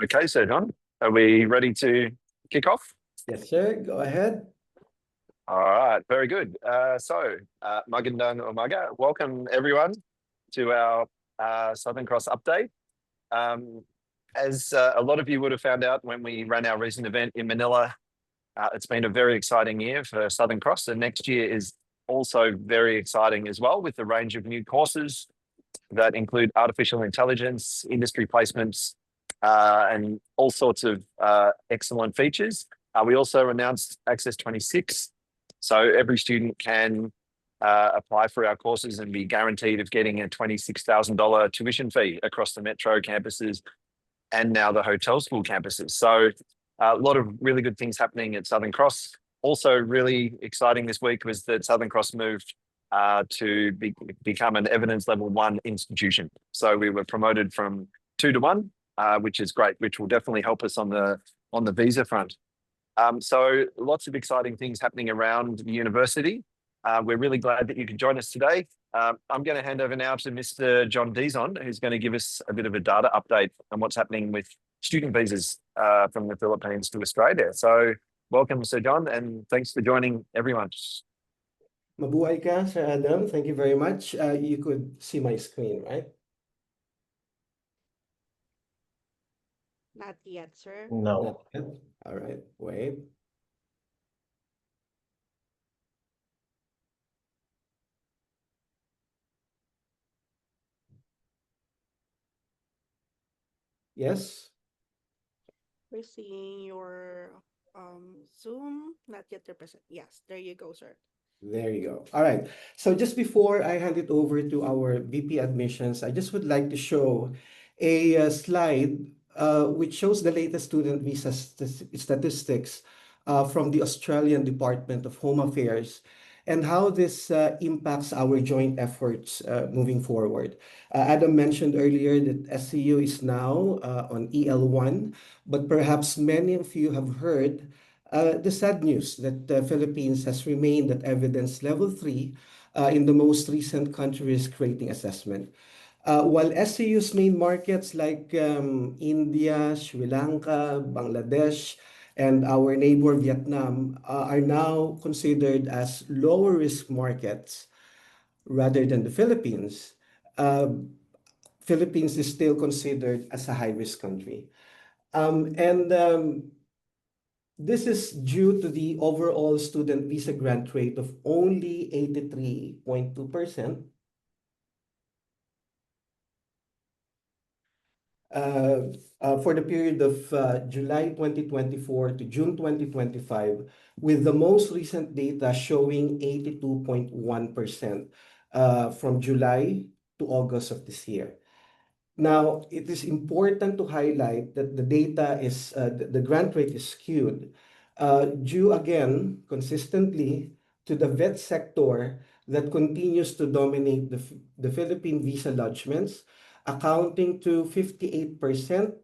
Okay, so John, are we ready to kick off? Yes, sir. Go ahead. All right, very good. Magandang umaga. Welcome everyone to our Southern Cross update. As a lot of you would have found out when we ran our recent event in Manila, it's been a very exciting year for Southern Cross, and next year is also very exciting as well, with a range of new courses that include artificial intelligence, industry placements, and all sorts of excellent features. We also announced Access 26, so every student can apply for our courses and be guaranteed of getting a $26,000 tuition fee across the metro campuses and now the hotel school campuses. So a lot of really good things happening at Southern Cross. Also really exciting this week was that Southern Cross moved to become an evidence level 1 institution. So we were promoted from 2 to 1, which is great, which will definitely help us on the visa front. So lots of exciting things happening around the university. We're really glad that you could join us today. I'm going to hand over now to Mr. John Dizon, who's going to give us a bit of a data update on what's happening with student visas from the Philippines to Australia. So welcome, Sir John, and thanks for joining everyone. Mabuhay ka, Sir Adam. Thank you very much. You could see my screen, right? Not yet, sir. No. Not yet. All right, wait. Yes. We're seeing your Zoom, not yet represent. Yes, there you go, sir. There you go. All right. So just before I hand it over to our VP admissions, I just would like to show a slide which shows the latest student visa statistics from the Australian Department of Home Affairs and how this impacts our joint efforts moving forward. Adam mentioned earlier that SCU is now on EL1, but perhaps many of you have heard the sad news that the Philippines has remained at evidence level 3 in the most recent country risk rating assessment. While SCU's main markets like India, Sri Lanka, Bangladesh, and our neighbor Vietnam are now considered as lower risk markets rather than the Philippines, Philippines is still considered as a high risk country. This is due to the overall student visa grant rate of only 83.2%. For the period of July 2024 to June 2025, with the most recent data showing 82.1% from July to August of this year. Now, it is important to highlight that the data is, the grant rate is skewed due again consistently to the vet sector that continues to dominate the Philippine visa lodgements, accounting to 58%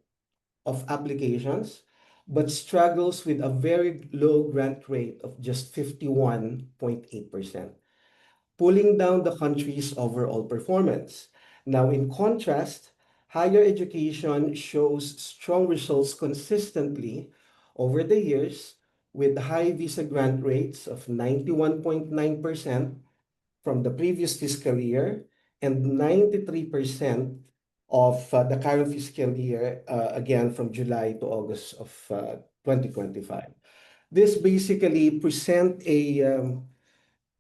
of applications, but struggles with a very low grant rate of just 51.8%, pulling down the country's overall performance. Now, in contrast, higher education shows strong results consistently over the years, with high visa grant rates of 91.9% from the previous fiscal year and 93% of the current fiscal year, again from July to August of 2025. This basically presents a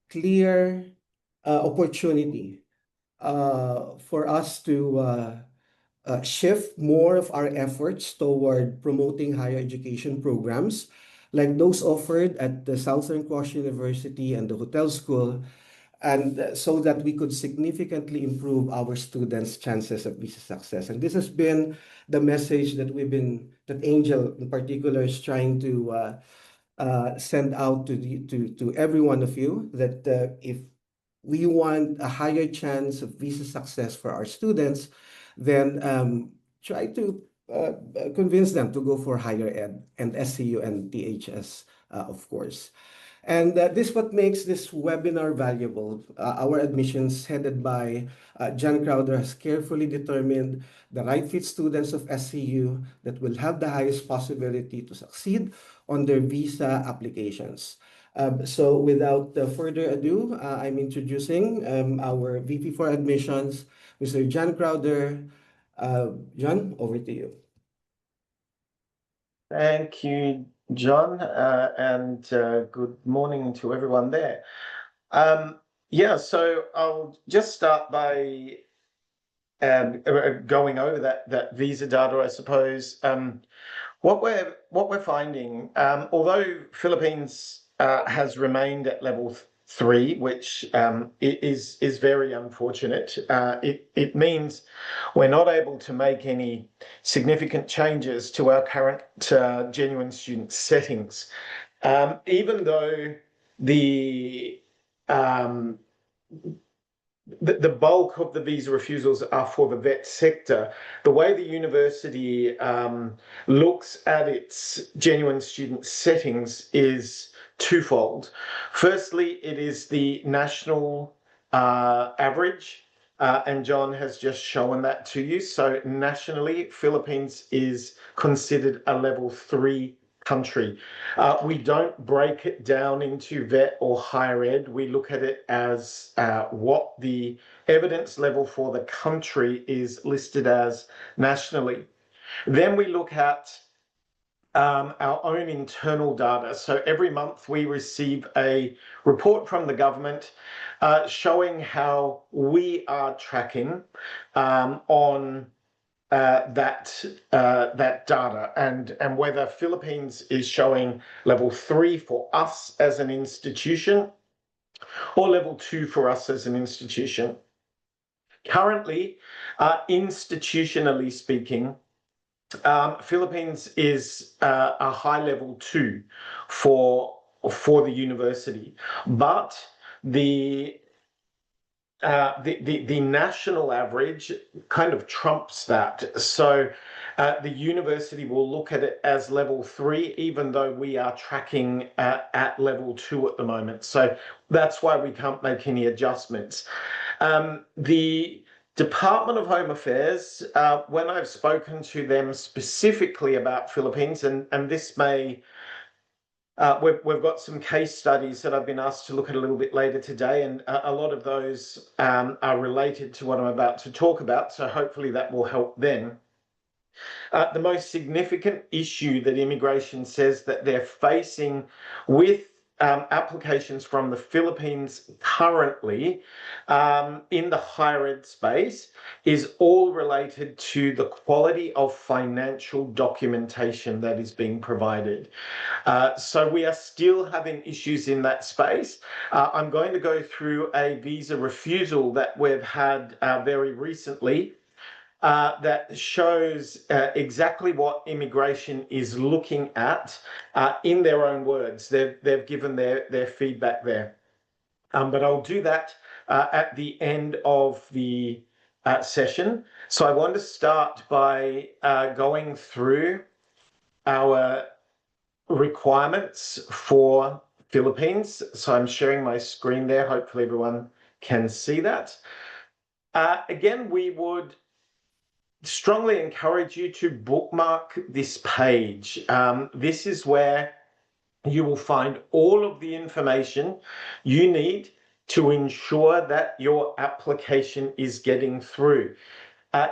clear opportunity for us to shift more of our efforts toward promoting higher education programs like those offered at the Southern Cross University and the Hotel School, and so that we could significantly improve our students' chances of visa success. And this has been the message that that Angel in particular is trying to send out to every one of you, that if we want a higher chance of visa success for our students, then try to convince them to go for higher ed and SCU and THS, of course. And this what makes this webinar valuable. Our admissions headed by John Crowder has carefully determined the right fit students of SCU that will have the highest possibility to succeed on their visa applications. So without further ado, I'm introducing our VP for Admissions, Mr. John Crowder. John, over to you. Thank you, John, and good morning to everyone there. Yeah, so I'll just start by going over that visa data, I suppose. What we're finding, although Philippines has remained at level 3, which is very unfortunate. It means we're not able to make any significant changes to our current genuine student settings, even though the bulk of the visa refusals are for the vet sector. The way the university looks at its genuine student settings is twofold. Firstly, it is the national average, and John has just shown that to you. So nationally, Philippines is considered a level 3 country. We don't break it down into vet or higher ed. We look at it as what the evidence level for the country is listed as nationally. Then we look at our own internal data. So every month we receive a report from the government showing how we are tracking on that data, and whether Philippines is showing level 3 for us as an institution or level 2 for us as an institution. Currently, institutionally speaking, Philippines is a high level 2 for the university, but the national average kind of trumps that. So the university will look at it as level 3, even though we are tracking at level 2 at the moment. So that's why we can't make any adjustments. The Department of Home Affairs, when I've spoken to them specifically about Philippines, and this may we've got some case studies that I've been asked to look at a little bit later today, and a lot of those are related to what I'm about to talk about, so hopefully that will help them. The most significant issue that immigration says that they're facing with applications from the Philippines currently in the higher ed space is all related to the quality of financial documentation that is being provided. So we are still having issues in that space. I'm going to go through a visa refusal that we've had very recently that shows exactly what immigration is looking at in their own words. They've given their feedback there. But I'll do that at the end of the session. So I want to start by going through our requirements for Philippines. So I'm sharing my screen there. Hopefully everyone can see that. Again, we would strongly encourage you to bookmark this page. This is where you will find all of the information you need to ensure that your application is getting through.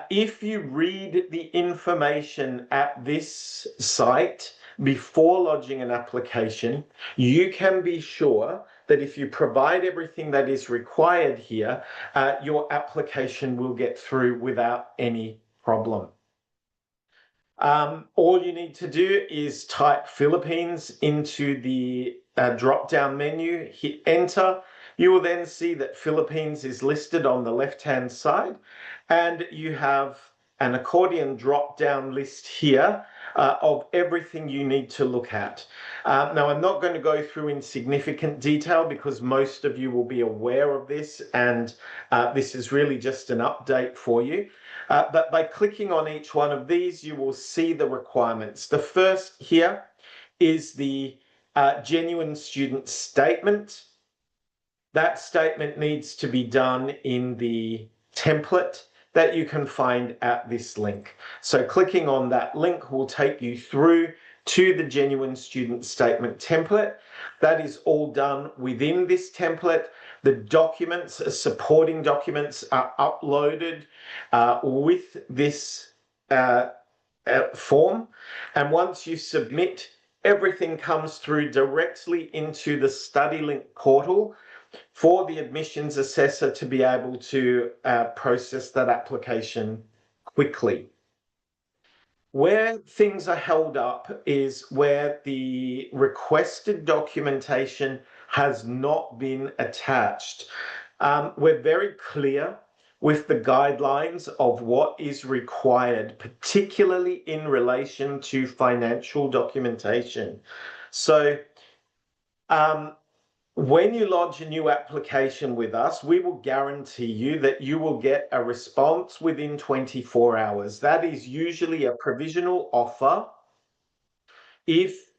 If you read the information at this site before lodging an application, you can be sure that if you provide everything that is required here, your application will get through without any problem. All you need to do is type Philippines into the drop-down menu, hit enter. You will then see that Philippines is listed on the left-hand side, and you have an accordion drop-down list here of everything you need to look at. Now, I'm not going to go through in significant detail because most of you will be aware of this, and this is really just an update for you. But by clicking on each one of these, you will see the requirements. The first here is the genuine student statement. That statement needs to be done in the template that you can find at this link. So clicking on that link will take you through to the genuine student statement template. That is all done within this template. The documents, supporting documents, are uploaded with this form. And once you submit, everything comes through directly into the StudyLink portal for the admissions assessor to be able to process that application quickly. Where things are held up is where the requested documentation has not been attached. We're very clear with the guidelines of what is required, particularly in relation to financial documentation. So, when you lodge a new application with us, we will guarantee you that you will get a response within 24 hours. That is usually a provisional offer if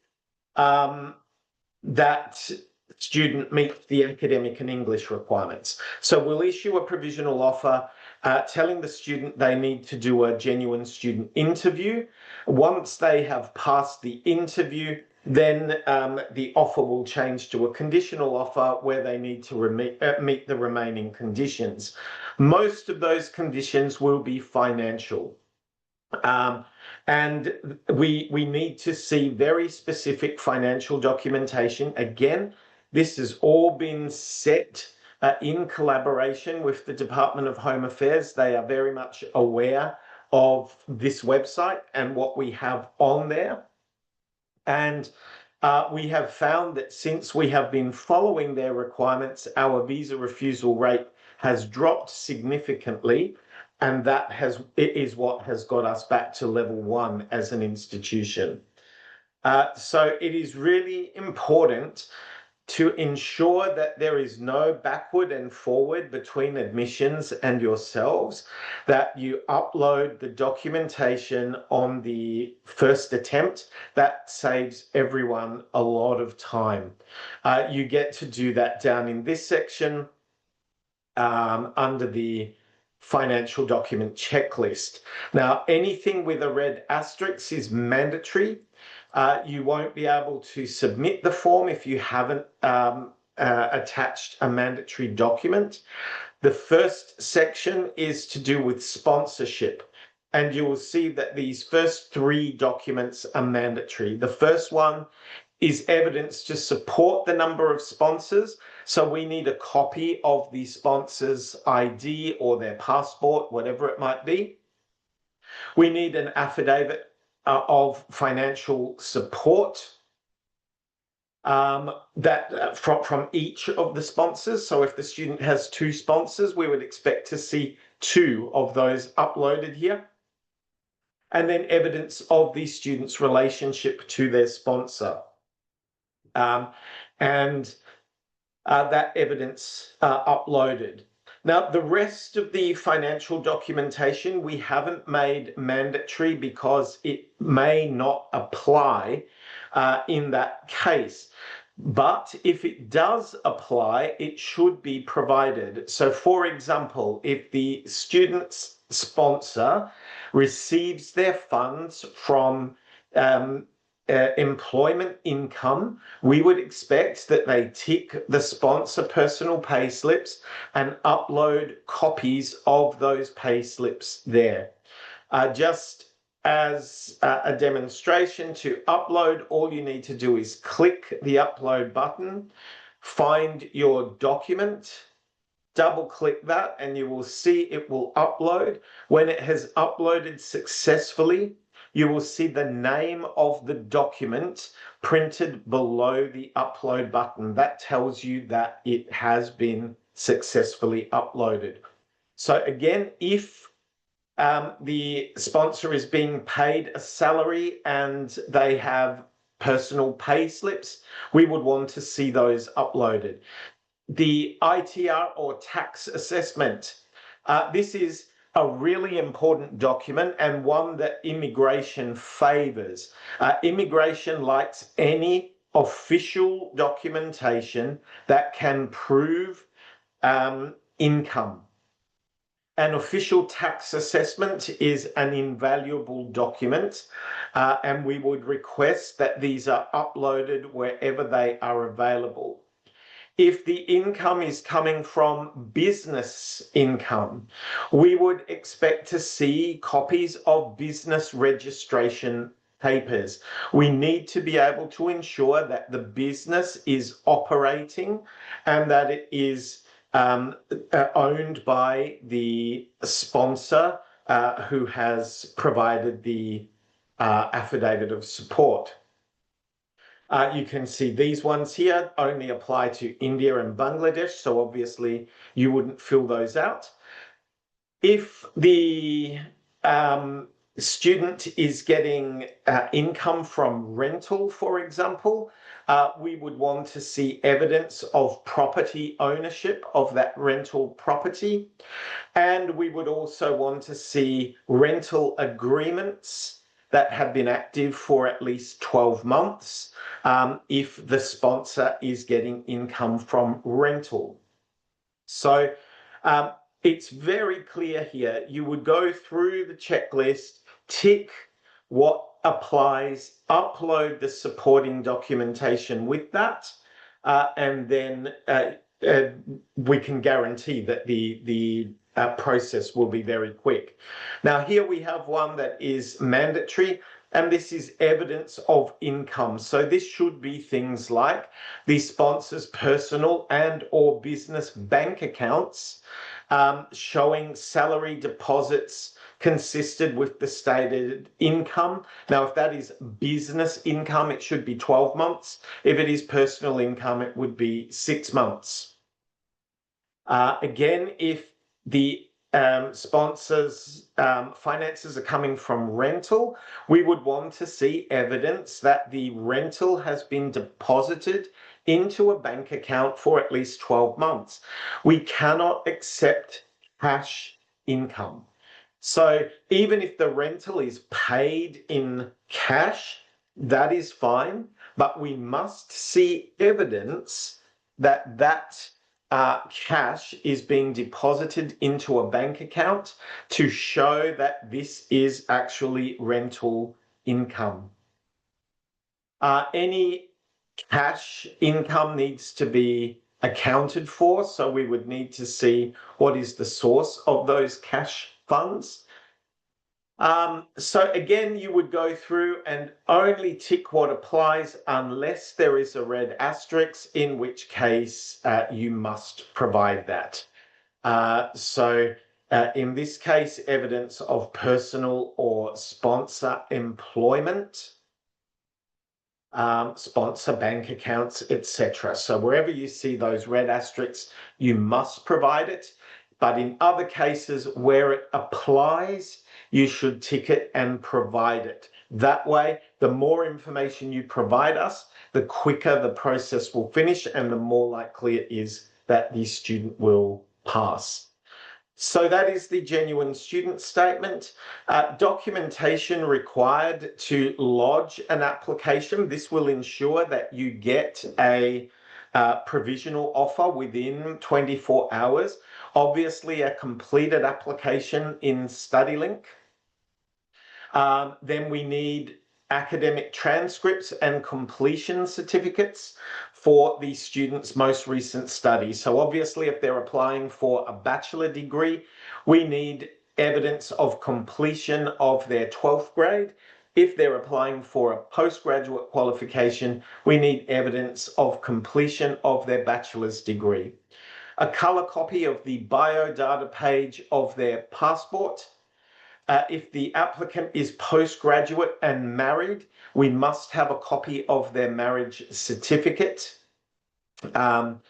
that student meets the academic and English requirements. So we'll issue a provisional offer telling the student they need to do a genuine student interview. Once they have passed the interview, then the offer will change to a conditional offer where they need to meet the remaining conditions. Most of those conditions will be financial. And we need to see very specific financial documentation. Again, this has all been set in collaboration with the Department of Home Affairs. They are very much aware of this website and what we have on there. And we have found that since we have been following their requirements, our visa refusal rate has dropped significantly. And that is what has got us back to level 1 as an institution. So it is really important to ensure that there is no backward and forward between admissions and yourselves, that you upload the documentation on the first attempt. That saves everyone a lot of time. You get to do that down in this section under the financial document checklist. Now, anything with a red asterisk is mandatory. You won't be able to submit the form if you haven't attached a mandatory document. The first section is to do with sponsorship, and you will see that these first 3 documents are mandatory. The first one is evidence to support the number of sponsors. So we need a copy of the sponsor's ID or their passport, whatever it might be. We need an affidavit of financial support from each of the sponsors. So if the student has 2 sponsors, we would expect to see 2 of those uploaded here. And then evidence of the student's relationship to their sponsor. That evidence uploaded. Now, the rest of the financial documentation we haven't made mandatory because it may not apply in that case. But if it does apply, it should be provided. So, for example, if the student's sponsor receives their funds from employment income, we would expect that they tick the sponsor personal pay slips and upload copies of those pay slips there. Just as a demonstration to upload, all you need to do is click the upload button, find your document, double click that, and you will see it will upload. When it has uploaded successfully, you will see the name of the document printed below the upload button. That tells you that it has been successfully uploaded. So again, if the sponsor is being paid a salary and they have personal pay slips, we would want to see those uploaded. The ITR or tax assessment. This is a really important document and one that immigration favors. Immigration likes any official documentation that can prove income. An official tax assessment is an invaluable document, and we would request that these are uploaded wherever they are available. If the income is coming from business income, we would expect to see copies of business registration papers. We need to be able to ensure that the business is operating and that it is owned by the sponsor who has provided the affidavit of support. You can see these ones here only apply to India and Bangladesh, so obviously you wouldn't fill those out. If the student is getting income from rental, for example, we would want to see evidence of property ownership of that rental property. And we would also want to see rental agreements that have been active for at least 12 months if the sponsor is getting income from rental. So it's very clear here. You would go through the checklist, tick what applies, upload the supporting documentation with that, and then we can guarantee that the process will be very quick. Now here we have one that is mandatory, and this is evidence of income. So this should be things like the sponsor's personal and or business bank accounts showing salary deposits consisted with the stated income. Now, if that is business income, it should be 12 months. If it is personal income, it would be 6 months. Again, if the sponsors' finances are coming from rental, we would want to see evidence that the rental has been deposited into a bank account for at least 12 months. We cannot accept cash income. So even if the rental is paid in cash, that is fine, but we must see evidence that that cash is being deposited into a bank account to show that this is actually rental income. Any cash income needs to be accounted for, so we would need to see what is the source of those cash funds. So again, you would go through and only tick what applies unless there is a red asterisk, in which case you must provide that. In this case, evidence of personal or sponsor employment, sponsor bank accounts, etc. So wherever you see those red asterisks, you must provide it. But in other cases where it applies, you should tick it and provide it. That way, the more information you provide us, the quicker the process will finish and the more likely it is that the student will pass. So that is the genuine student statement. Documentation required to lodge an application. This will ensure that you get a provisional offer within 24 hours. Obviously, a completed application in StudyLink. Then we need academic transcripts and completion certificates for the student's most recent study. So obviously, if they're applying for a bachelor degree, we need evidence of completion of their 12th grade. If they're applying for a postgraduate qualification, we need evidence of completion of their bachelor's degree. A color copy of the biodata page of their passport. If the applicant is postgraduate and married, we must have a copy of their marriage certificate. And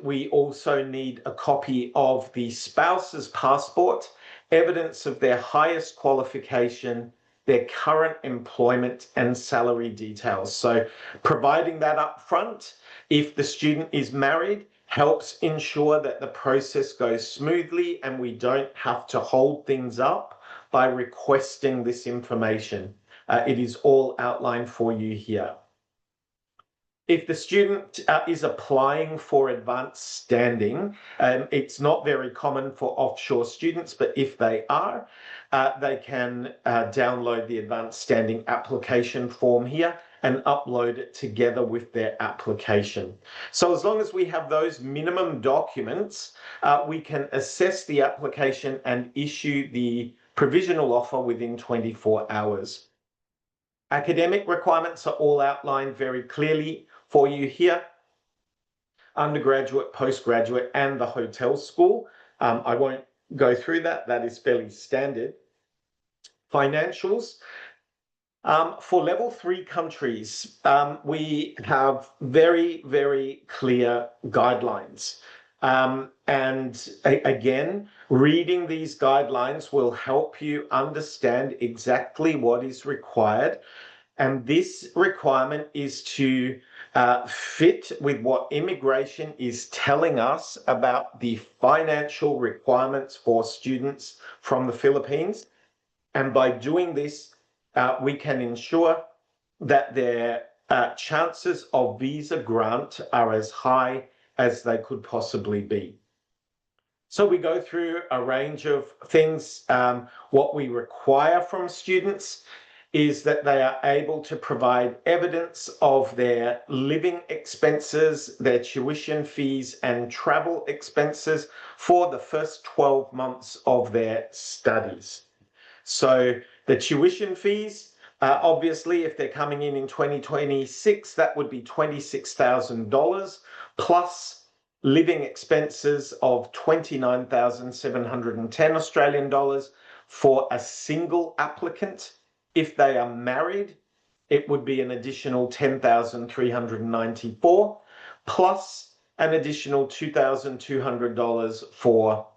we also need a copy of the spouse's passport, evidence of their highest qualification, their current employment and salary details. So providing that up front, if the student is married, helps ensure that the process goes smoothly and we don't have to hold things up by requesting this information. It is all outlined for you here. If the student is applying for advanced standing, it's not very common for offshore students, but if they are, they can download the advanced standing application form here and upload it together with their application. So as long as we have those minimum documents, we can assess the application and issue the provisional offer within 24 hours. Academic requirements are all outlined very clearly for you here. Undergraduate, postgraduate, and the hotel school. I won't go through that. That is fairly standard. Financials. For level 3 countries, we have very, very clear guidelines. And again, reading these guidelines will help you understand exactly what is required. And this requirement is to fit with what immigration is telling us about the financial requirements for students from the Philippines. And by doing this, we can ensure that their chances of visa grant are as high as they could possibly be. So we go through a range of things. What we require from students is that they are able to provide evidence of their living expenses, their tuition fees, and travel expenses for the first 12 months of their studies. So the tuition fees, obviously, if they're coming in 2026, that would be $26,000 plus living expenses of 29,710 Australian dollars for a single applicant. If they are married, it would be an additional 10,394 plus an additional $2,200 for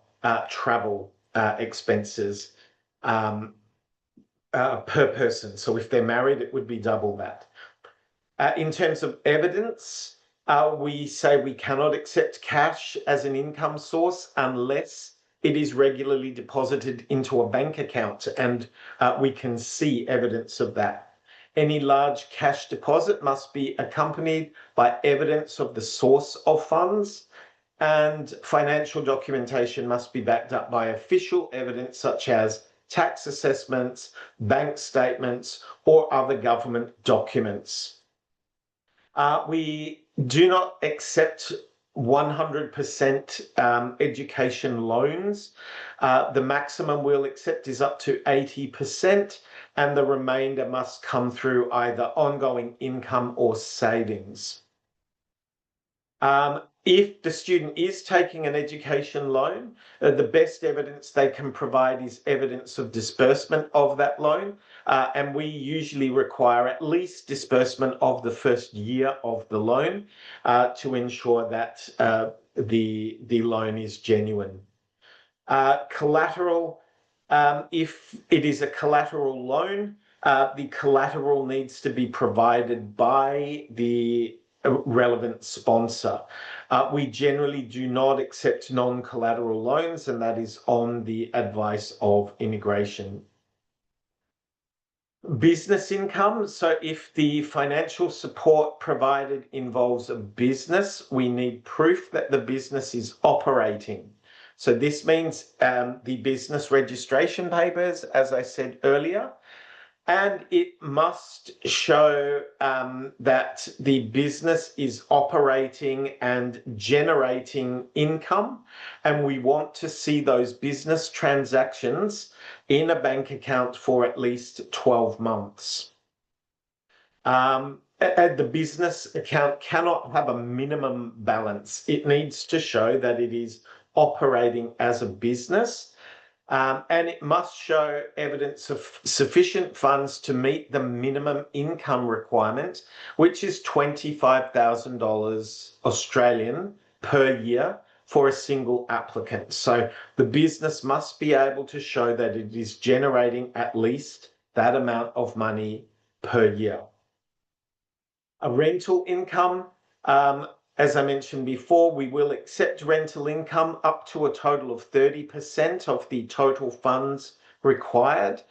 travel expenses per person. So if they're married, it would be double that. In terms of evidence, we say we cannot accept cash as an income source unless it is regularly deposited into a bank account, and we can see evidence of that. Any large cash deposit must be accompanied by evidence of the source of funds, and financial documentation must be backed up by official evidence such as tax assessments, bank statements, or other government documents. We do not accept 100% education loans. The maximum we'll accept is up to 80%, and the remainder must come through either ongoing income or savings. If the student is taking an education loan, the best evidence they can provide is evidence of disbursement of that loan. And we usually require at least disbursement of the first year of the loan to ensure that the loan is genuine. Collateral, if it is a collateral loan, the collateral needs to be provided by the relevant sponsor. We generally do not accept non-collateral loans, and that is on the advice of immigration. Business income. So if the financial support provided involves a business, we need proof that the business is operating. So this means the business registration papers, as I said earlier, and it must show that the business is operating and generating income. And we want to see those business transactions in a bank account for at least 12 months. The business account cannot have a minimum balance. It needs to show that it is operating as a business. And it must show evidence of sufficient funds to meet the minimum income requirement, which is $25,000 Australian per year for a single applicant. So the business must be able to show that it is generating at least that amount of money per year. A rental income, as I mentioned before, we will accept rental income up to a total of 30% of the total funds required.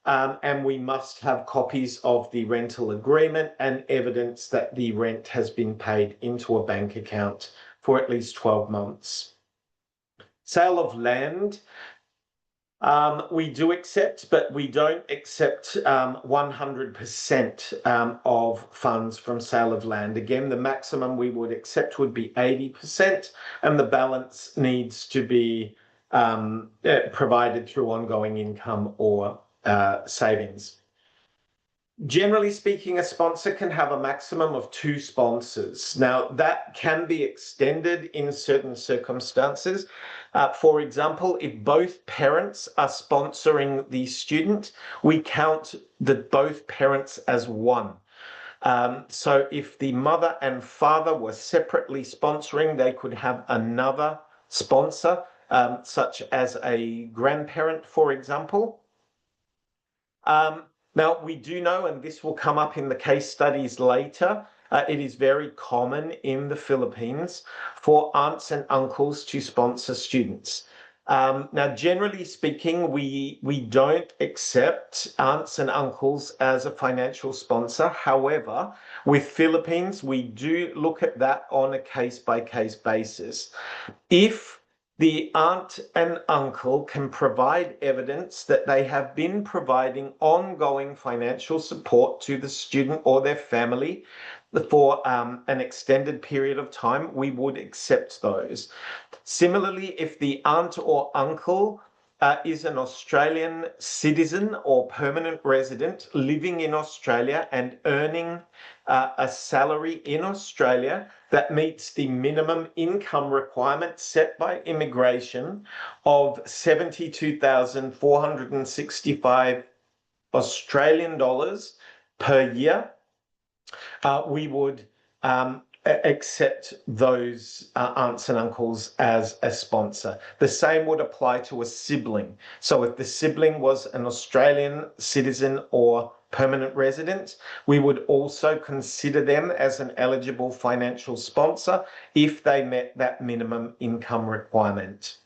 and we must have copies of the rental agreement and evidence that the rent has been paid into a bank account for at least 12 months. Sale of land. We do accept, but we don't accept 100% of funds from sale of land. Again, the maximum we would accept would be 80%, and the balance needs to be provided through ongoing income or savings. Generally speaking, a sponsor can have a maximum of 2 sponsors. Now, that can be extended in certain circumstances. For example, if both parents are sponsoring the student, we count both parents as one. So if the mother and father were separately sponsoring, they could have another sponsor, such as a grandparent, for example. Now, we do know, and this will come up in the case studies later, it is very common in the Philippines for aunts and uncles to sponsor students. Now, generally speaking, we don't accept aunts and uncles as a financial sponsor. However, with Philippines, we do look at that on a case-by-case basis. If the aunt and uncle can provide evidence that they have been providing ongoing financial support to the student or their family for an extended period of time, we would accept those. Similarly, if the aunt or uncle is an Australian citizen or permanent resident living in Australia and earning a salary in Australia that meets the minimum income requirement set by immigration of 72,465 Australian dollars per year, we would accept those aunts and uncles as a sponsor. The same would apply to a sibling. So if the sibling was an Australian citizen or permanent resident, we would also consider them as an eligible financial sponsor if they met that minimum income requirement.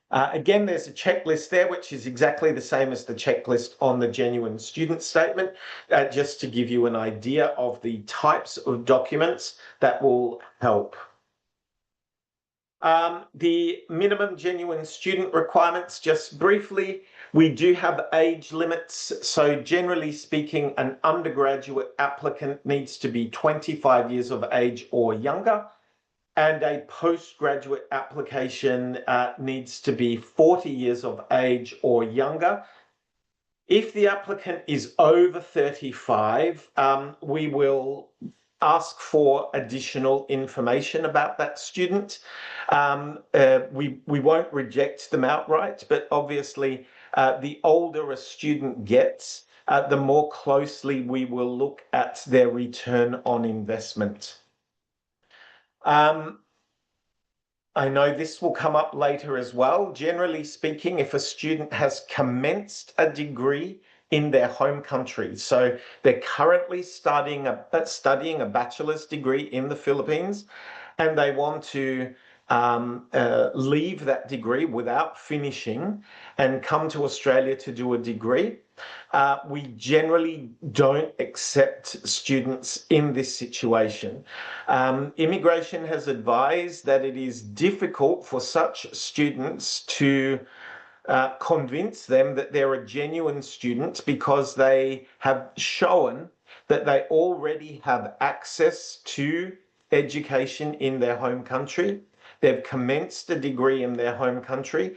Again, there's a checklist there, which is exactly the same as the checklist on the genuine student statement, just to give you an idea of the types of documents that will help. The minimum genuine student requirements, just briefly, we do have age limits. So generally speaking, an undergraduate applicant needs to be 25 years of age or younger, and a postgraduate application needs to be 40 years of age or younger. If the applicant is over 35, we will ask for additional information about that student. We won't reject them outright, but obviously the older a student gets, the more closely we will look at their return on investment. I know this will come up later as well. Generally speaking, if a student has commenced a degree in their home country, so they're currently studying a bachelor's degree in the Philippines, and they want to leave that degree without finishing and come to Australia to do a degree, we generally don't accept students in this situation. Immigration has advised that it is difficult for such students to convince them that they're a genuine student because they have shown that they already have access to education in their home country. They've commenced a degree in their home country.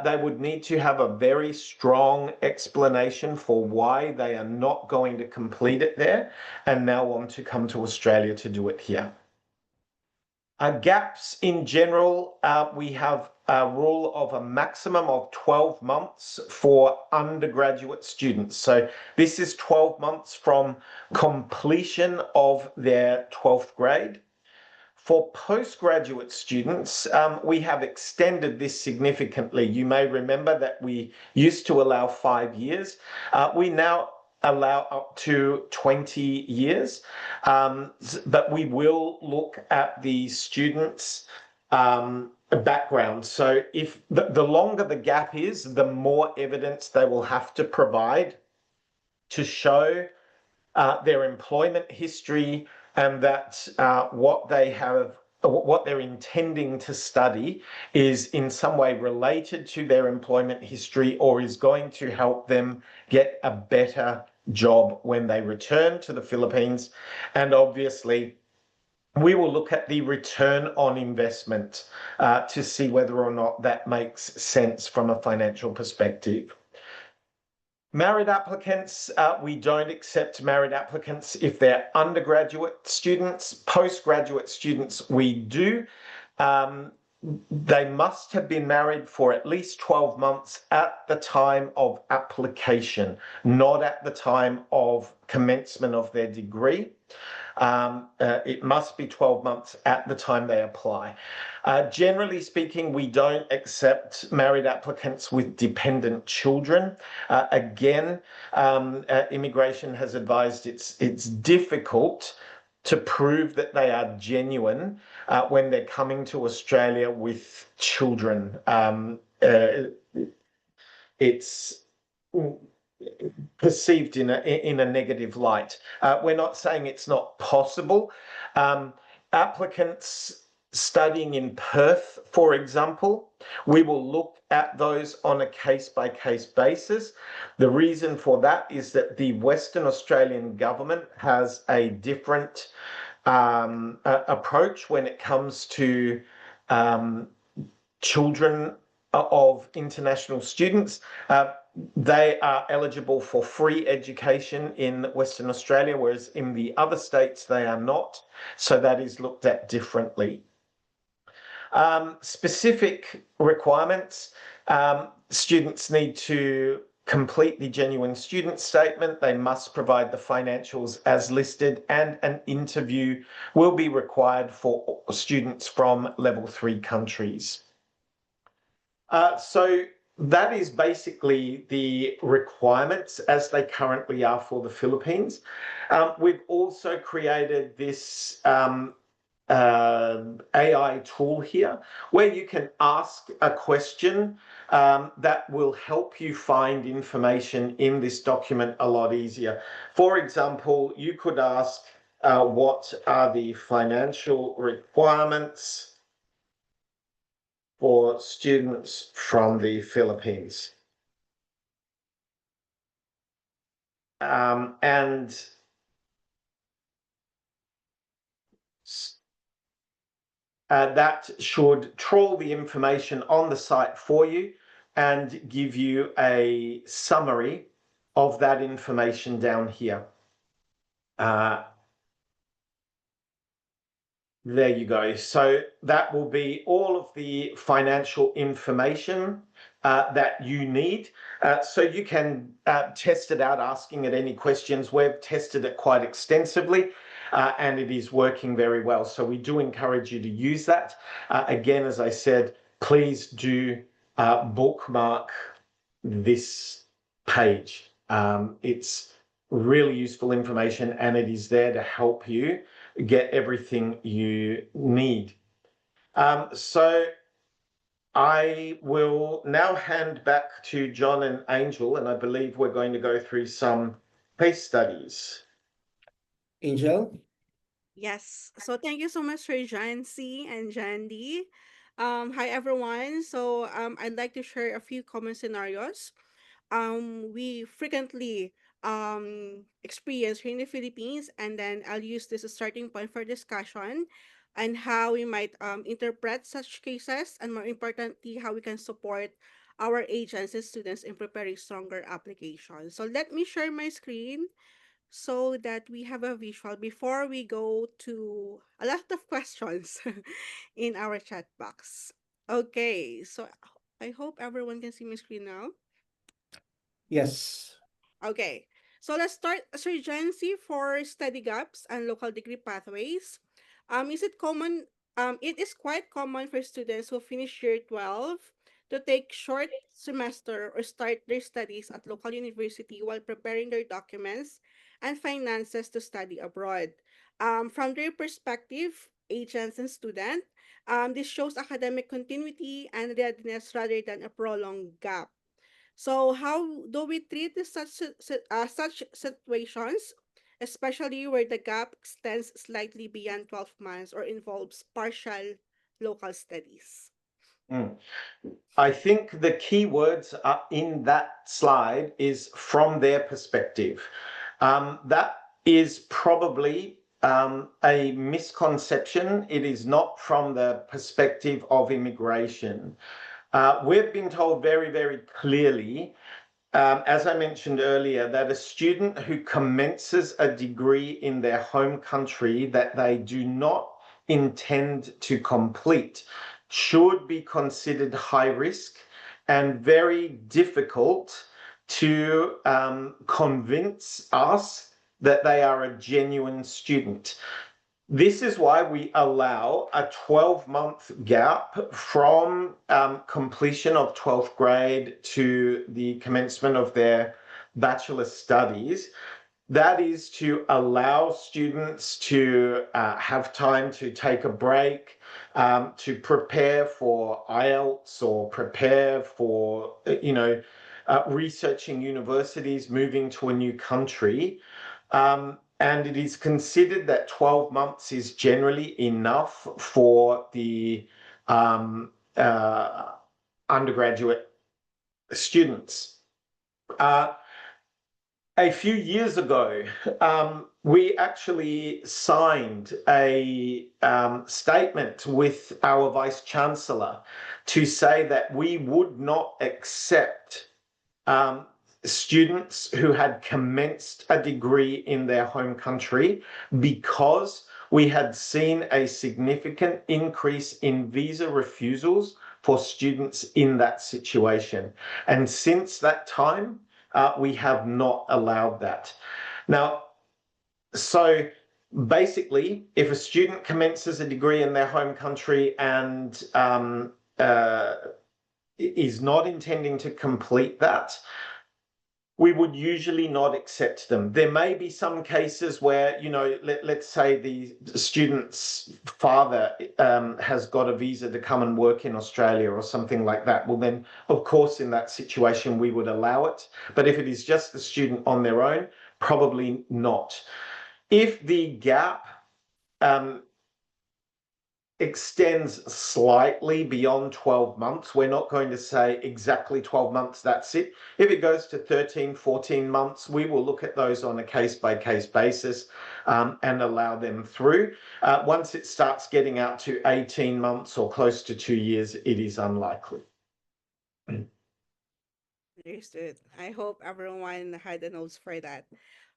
They would need to have a very strong explanation for why they are not going to complete it there and now want to come to Australia to do it here. Gaps in general, we have a rule of a maximum of 12 months for undergraduate students. So this is 12 months from completion of their 12th grade. For postgraduate students, we have extended this significantly. You may remember that we used to allow 5 years. We now allow up to 20 years, but we will look at the students' background. So if the longer the gap is, the more evidence they will have to provide to show their employment history and that what they're intending to study is in some way related to their employment history or is going to help them get a better job when they return to the Philippines. And obviously, we will look at the return on investment to see whether or not that makes sense from a financial perspective. Married applicants, we don't accept married applicants if they're undergraduate students. Postgraduate students, we do. They must have been married for at least 12 months at the time of application, not at the time of commencement of their degree. It must be 12 months at the time they apply. Generally speaking, we don't accept married applicants with dependent children. Again, immigration has advised it's difficult to prove that they are genuine when they're coming to Australia with children. It's perceived in a negative light. We're not saying it's not possible. Applicants studying in Perth, for example, we will look at those on a case-by-case basis. The reason for that is that the Western Australian government has a different approach when it comes to children of international students. They are eligible for free education in Western Australia, whereas in the other states they are not. So that is looked at differently. Specific requirements, students need to complete the genuine student statement. They must provide the financials as listed, and an interview will be required for students from level 3 countries. So that is basically the requirements as they currently are for the Philippines. We've also created this AI tool here where you can ask a question that will help you find information in this document a lot easier. For example, you could ask, what are the financial requirements for students from the Philippines? And that should trawl the information on the site for you and give you a summary of that information down here. There you go. So that will be all of the financial information that you need. So you can test it out, asking it any questions. We've tested it quite extensively and it is working very well. So we do encourage you to use that. Again, as I said, please do bookmark this page. It's really useful information and it is there to help you get everything you need. So I will now hand back to John and Angel, and I believe we're going to go through some case studies. Angel? Yes. So thank you so much for Jancy and Jandy. Hi everyone. So I'd like to share a few common scenarios we frequently experience here in the Philippines, and then I'll use this as a starting point for discussion and how we might interpret such cases, and more importantly, how we can support our agents and students in preparing stronger applications. So let me share my screen so that we have a visual before we go to a lot of questions in our chat box. Okay, so I hope everyone can see my screen now. Yes. Okay, so let's start urgency for study gaps and local degree pathways. Is it common? It is quite common for students who finish year 12 to take short semester or start their studies at local university while preparing their documents and finances to study abroad. From their perspective, agents and students. This shows academic continuity and readiness rather than a prolonged gap. So, how do we treat such situations, especially where the gap extends slightly beyond 12 months or involves partial local studies? Mm. I think the key words are in that slide is from their perspective. That is probably a misconception. It is not from the perspective of immigration. We've been told very, very clearly, as I mentioned earlier, that a student who commences a degree in their home country that they do not intend to complete should be considered high risk and very difficult to convince us that they are a genuine student. This is why we allow a 12-month gap from completion of 12th grade to the commencement of their bachelor studies. That is to allow students to have time to take a break, to prepare for IELTS or prepare for, researching universities, moving to a new country. And it is considered that 12 months is generally enough for the undergraduate students. A few years ago, we actually signed a statement with our Vice Chancellor to say that we would not accept students who had commenced a degree in their home country because we had seen a significant increase in visa refusals for students in that situation. And since that time, we have not allowed that. Now, so basically, if a student commences a degree in their home country and is not intending to complete that, we would usually not accept them. There may be some cases where, let's say the student's father has got a visa to come and work in Australia or something like that. Well, then, of course, in that situation, we would allow it. But if it is just the student on their own, probably not. If the gap extends slightly beyond 12 months. We're not going to say exactly 12 months, that's it. If it goes to 13, 14 months, we will look at those on a case-by-case basis and allow them through. Once it starts getting out to 18 months or close to 2 years, it is unlikely. Understood. I hope everyone had a notes for that.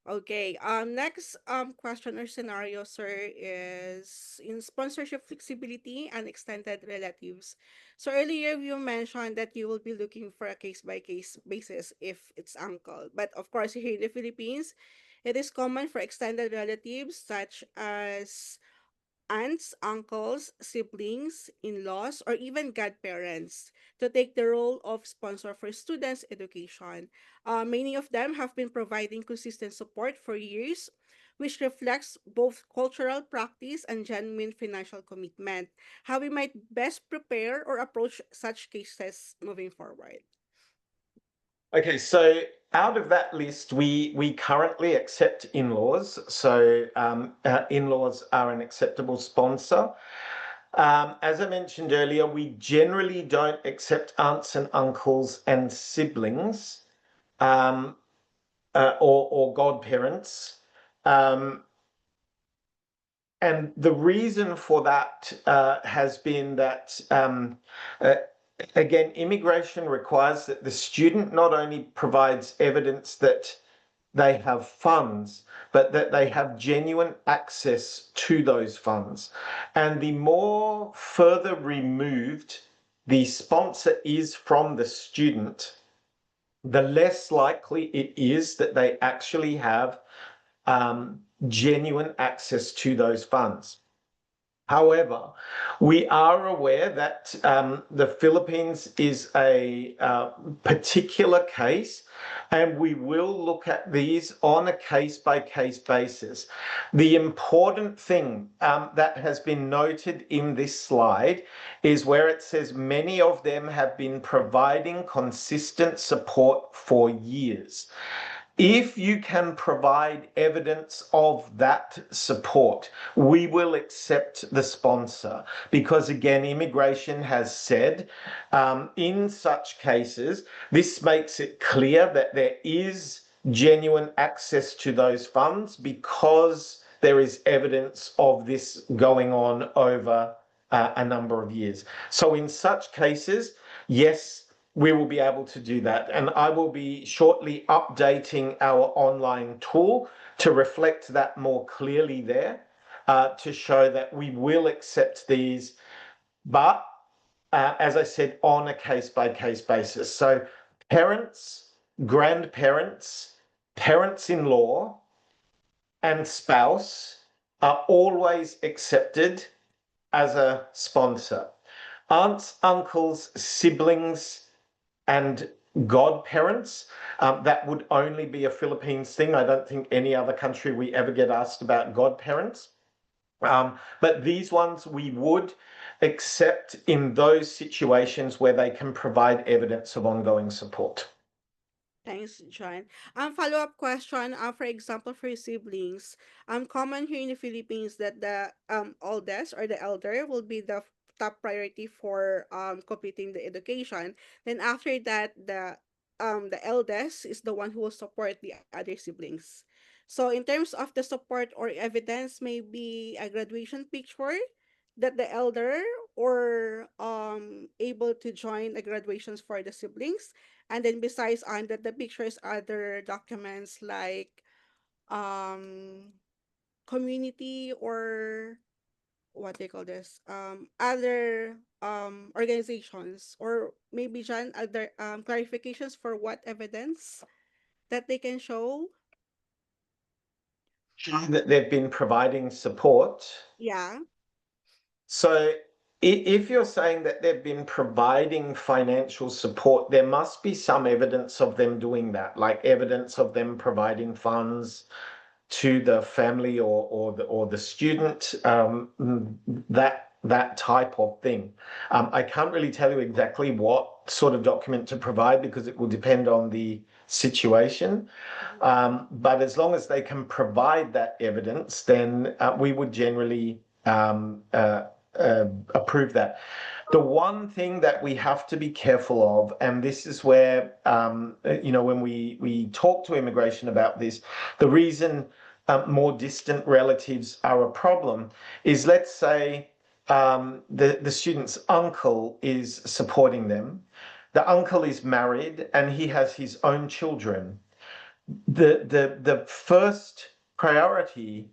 Okay. Next question or scenario, sir, is in sponsorship flexibility and extended relatives. So earlier you mentioned that you will be looking for a case by case basis if it's uncle. But of course, here in the Philippines, it is common for extended relatives such as aunts, uncles, siblings, in-laws, or even godparents to take the role of sponsor for students' education. Many of them have been providing consistent support for years, which reflects both cultural practice and genuine financial commitment. How we might best prepare or approach such cases moving forward. Okay, so out of that list, we currently accept in-laws. So in-laws are an acceptable sponsor. As I mentioned earlier, we generally don't accept aunts and uncles and siblings or godparents. And the reason for that has been that again, immigration requires that the student not only provides evidence that they have funds, but that they have genuine access to those funds. And the more further removed the sponsor is from the student, the less likely it is that they actually have genuine access to those funds. However, we are aware that the Philippines is a particular case, and we will look at these on a case-by-case basis. The important thing that has been noted in this slide is where it says many of them have been providing consistent support for years. If you can provide evidence of that support, we will accept the sponsor, because again, immigration has said in such cases, this makes it clear that there is genuine access to those funds because there is evidence of this going on over a number of years. So in such cases, yes, we will be able to do that. And I will be shortly updating our online tool to reflect that more clearly there, to show that we will accept these, but as I said, on a case-by-case basis. So parents, grandparents, parents-in-law, and spouse are always accepted as a sponsor. Aunts, uncles, siblings, and godparents, that would only be a Philippines thing. I don't think any other country we ever get asked about godparents. But these ones we would accept in those situations where they can provide evidence of ongoing support. Thanks, John. Follow-up question. For example, for siblings, common here in the Philippines that the oldest or the elder will be the top priority for completing the education. Then after that, the eldest is the one who will support the other siblings. So in terms of the support or evidence, maybe a graduation picture that the elder or able to join the graduations for the siblings, and then besides on that, the pictures, other documents like um community or what they call this, other organizations, or maybe John, other clarifications for what evidence that they can show. That they've been providing support. Yeah. So if you're saying that they've been providing financial support, there must be some evidence of them doing that, like evidence of them providing funds to the family or the student, that type of thing. I can't really tell you exactly what sort of document to provide because it will depend on the situation. But as long as they can provide that evidence, then we would generally approve that. The one thing that we have to be careful of, and this is where, when we talk to immigration about this, the reason more distant relatives are a problem is, let's say the student's uncle is supporting them. The uncle is married and he has his own children. The first priority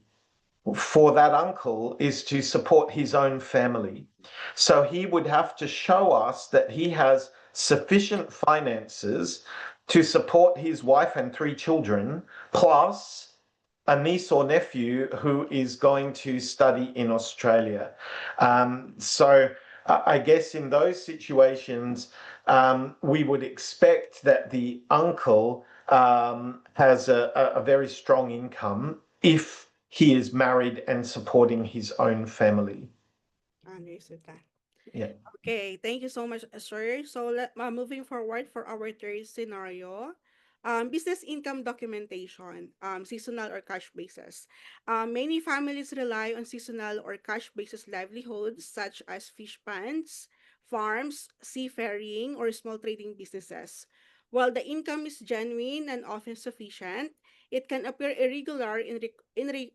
for that uncle is to support his own family. So he would have to show us that he has sufficient finances to support his wife and 3 children, plus a niece or nephew who is going to study in Australia. So I guess in those situations, we would expect that the uncle has a very strong income if he is married and supporting his own family. Understood that. Yeah. Okay, thank you so much, sir. So moving forward for our third scenario, business income documentation, seasonal or cash basis. Many families rely on seasonal or cash basis livelihoods such as fish ponds, farms, seafaring, or small trading businesses. While the income is genuine and often sufficient, it can appear irregular in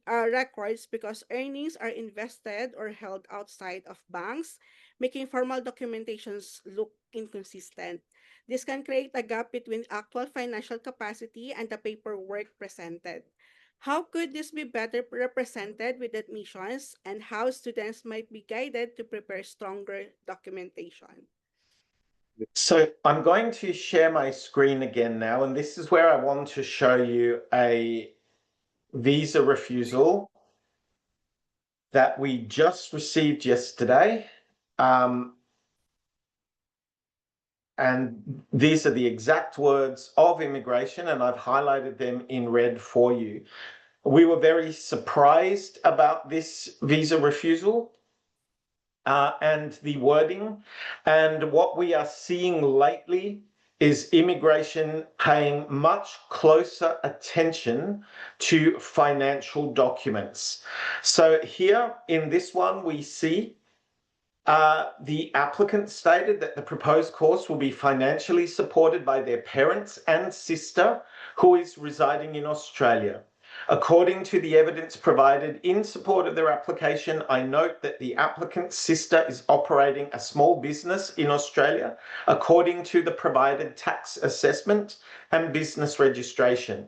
records because earnings are invested or held outside of banks, making formal documentations look inconsistent. This can create a gap between actual financial capacity and the paperwork presented. How could this be better represented with admissions, and how students might be guided to prepare stronger documentation? So I'm going to share my screen again now, and this is where I want to show you a visa refusal that we just received yesterday. And these are the exact words of immigration, and I've highlighted them in red for you. We were very surprised about this visa refusal and the wording. And what we are seeing lately is immigration paying much closer attention to financial documents. So here in this one, we see the applicant stated that the proposed course will be financially supported by their parents and sister who is residing in Australia. According to the evidence provided in support of their application, I note that the applicant's sister is operating a small business in Australia according to the provided tax assessment and business registration.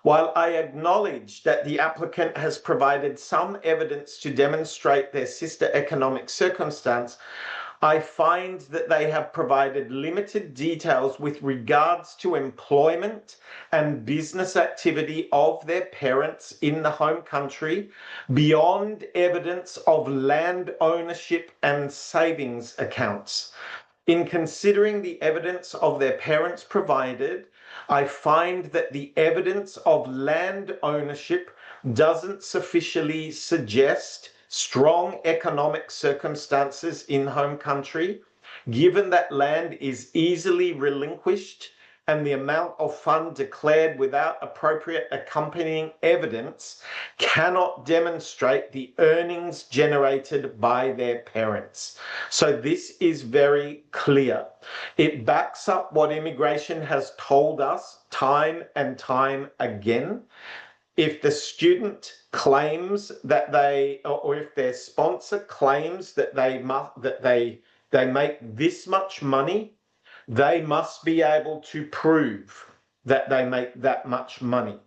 While I acknowledge that the applicant has provided some evidence to demonstrate their sister economic circumstance, I find that they have provided limited details with regards to employment and business activity of their parents in the home country beyond evidence of land ownership and savings accounts. In considering the evidence of their parents provided, I find that the evidence of land ownership doesn't sufficiently suggest strong economic circumstances in home country, given that land is easily relinquished and the amount of fund declared without appropriate accompanying evidence cannot demonstrate the earnings generated by their parents. So this is very clear. It backs up what immigration has told us time and time again. If the student claims that they, or if their sponsor claims that they make this much money, they must be able to prove that they make that much money.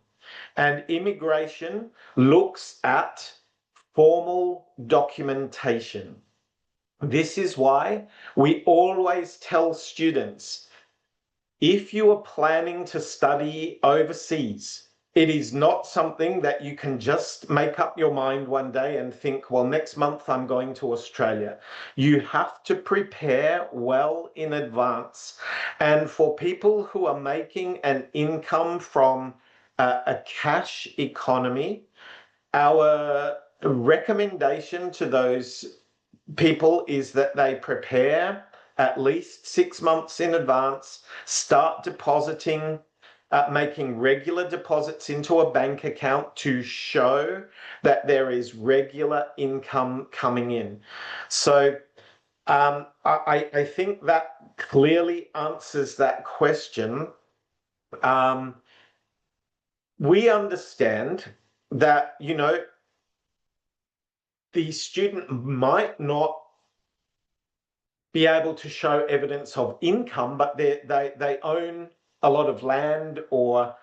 And immigration looks at formal documentation. This is why we always tell students, if you are planning to study overseas, it is not something that you can just make up your mind one day and think, well, next month I'm going to Australia. You have to prepare well in advance. And for people who are making an income from a cash economy, our recommendation to those people is that they prepare at least 6 months in advance, start depositing, making regular deposits into a bank account to show that there is regular income coming in. So I think that clearly answers that question. We understand that, you know, the student might not be able to show evidence of income, but they own a lot of land, or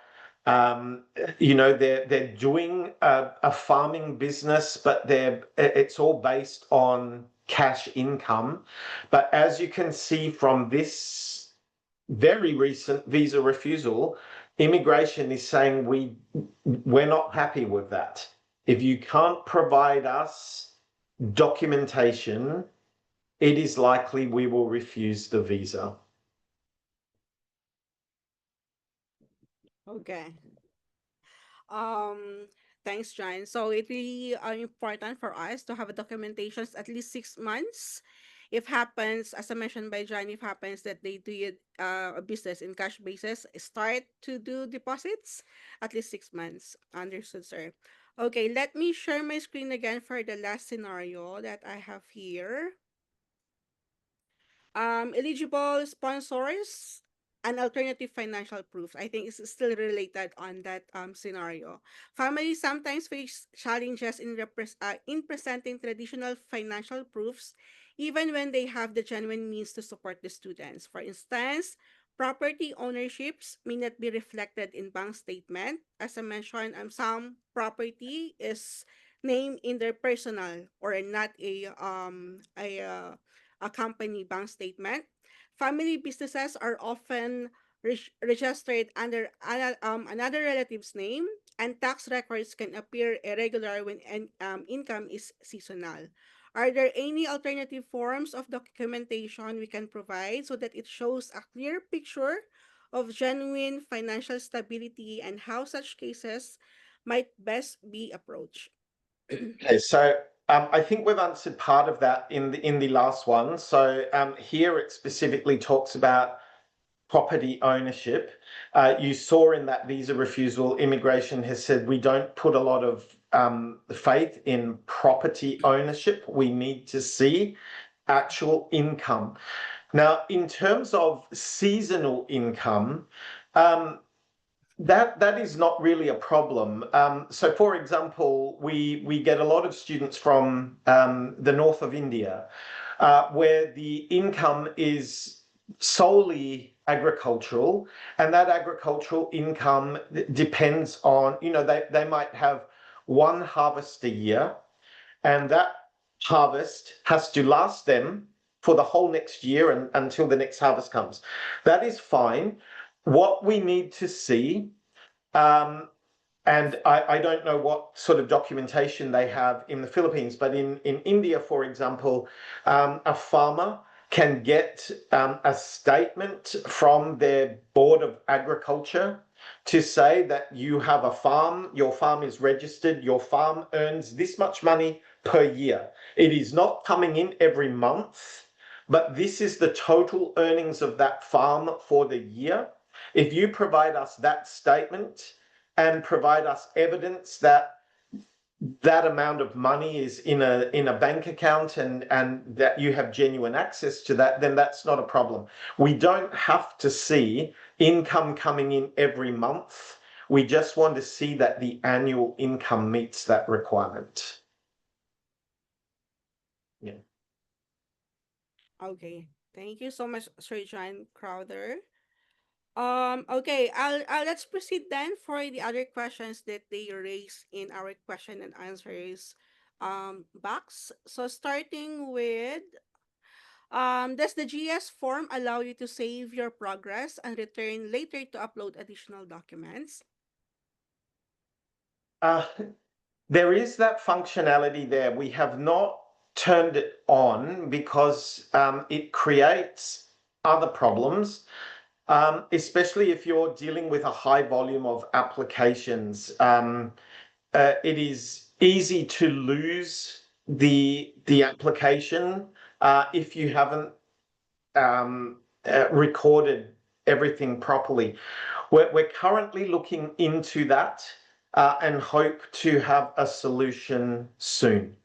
you know, they're doing a farming business, but it's all based on cash income. But as you can see from this very recent visa refusal, immigration is saying we're not happy with that. If you can't provide us documentation, it is likely we will refuse the visa. Okay. Um, Thanks, John. So it really important for us to have a documentations at least 6 months. If happens, as I mentioned by John, if happens that they do a business in cash basis, start to do deposits at least 6 months. Understood, sir. Okay, let me share my screen again for the last scenario that I have here. Eligible sponsors and alternative financial proof. I think it's still related on that scenario. Families sometimes face challenges in presenting traditional financial proofs, even when they have the genuine means to support the students. For instance, property ownerships may not be reflected in bank statement. As I mentioned, some property is named in their personal or not a company bank statement. Family businesses are often registered under another relative's name, and tax records can appear irregular when income is seasonal. Are there any alternative forms of documentation we can provide so that it shows a clear picture of genuine financial stability and how such cases might best be approached? Okay, so I think we've answered part of that in the last one. So here it specifically talks about property ownership. You saw in that visa refusal, immigration has said we don't put a lot of faith in property ownership. We need to see actual income. Now, in terms of seasonal income, um, that is not really a problem. So, for example, we get a lot of students from the north of India, where the income is solely agricultural, and that agricultural income depends on, they might have one harvest a year, and that harvest has to last them for the whole next year and until the next harvest comes. That is fine. What we need to see, um, and I don't know what sort of documentation they have in the Philippines, but in India, for example, a farmer can get a statement from their Board of Agriculture to say that you have a farm, your farm is registered, your farm earns this much money per year. It is not coming in every month, but this is the total earnings of that farm for the year. If you provide us that statement and provide us evidence that that amount of money is in a bank account and that you have genuine access to that, then that's not a problem. We don't have to see income coming in every month. We just want to see that the annual income meets that requirement. Yeah. Okay. Thank you so much, Sir John Crowther. Okay, let's proceed then for the other questions that they raised in our question and answers box. So starting with does the GS form allow you to save your progress and return later to upload additional documents? Uh, there is that functionality there. We have not turned it on because it creates other problems. Especially if you're dealing with a high volume of applications, it is easy to lose the application if you haven't recorded everything properly. We're currently looking into that and hope to have a solution soon.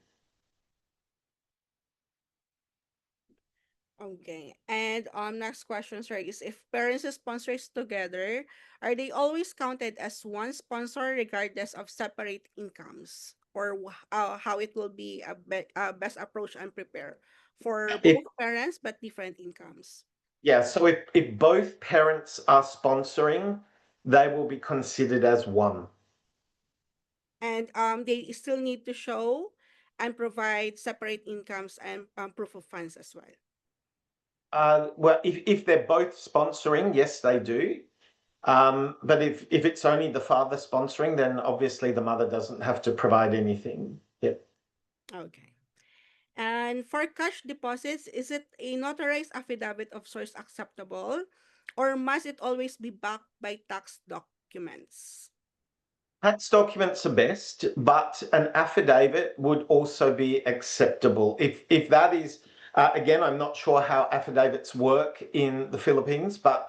Okay. And next question, sir, is if parents and sponsors together, are they always counted as one sponsor regardless of separate incomes? Or how it will be a best approach and prepare for If both parents but different incomes? Yeah, so if both parents are sponsoring, they will be considered as one. And they still need to show and provide separate incomes and proof of funds as well. Well, if they're both sponsoring, yes, they do. But if it's only the father sponsoring, then obviously the mother doesn't have to provide anything. Yep. Okay. And for cash deposits, is it a notarized affidavit of source acceptable, or must it always be backed by tax documents? Tax documents are best, but an affidavit would also be acceptable. If that is, again, I'm not sure how affidavits work in the Philippines, but